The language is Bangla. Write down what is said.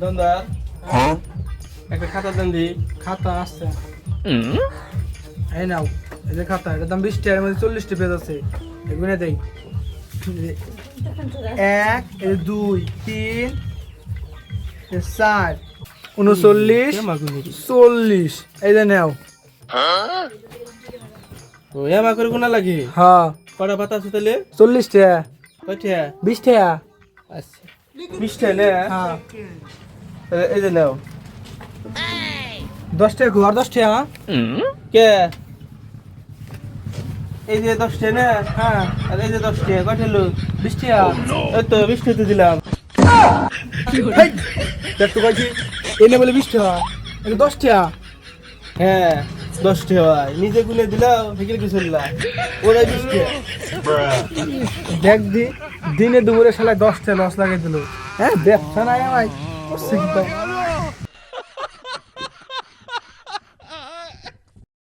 দন্দা একটা খাতা দেন দি। খাতা আছে এই নাও, এই যে খাতা, এটার দাম 20 টাকা, এর মধ্যে 40টা পেজ আছে, এগুলো দেই। 1 এই 2 3 4 39 40, এই যে নাও। ও এমা করে কোনা লাগে? হ্যাঁ কটা পাতা আছে তাহলে? 40 টাকা, কয়টা? 20 টাকা। আচ্ছা 20টা না? হ্যাঁ এই যে নাও। 10 টাকা ঘর, 10 টাকা। কে এই যে 10টা না? হ্যাঁ আর এই যে 10টা কয়টা হলো? 20 টাকা। এই তো 20টা তো দিলাম। হেই, দেখ তো কইছি, এনে বলে 20 টাকা, এটা 10 টাকা। হ্যাঁ 10টা হয়, নিজে গুনে দিলাম ফিকির কি চললা ওরা 20টা। দেখ দিনে দুপুরে শালা 10 টাকা লস লাগিয়ে দিল। হ্যাঁ ব্যবসা নাই আমার, করছে কি তাই?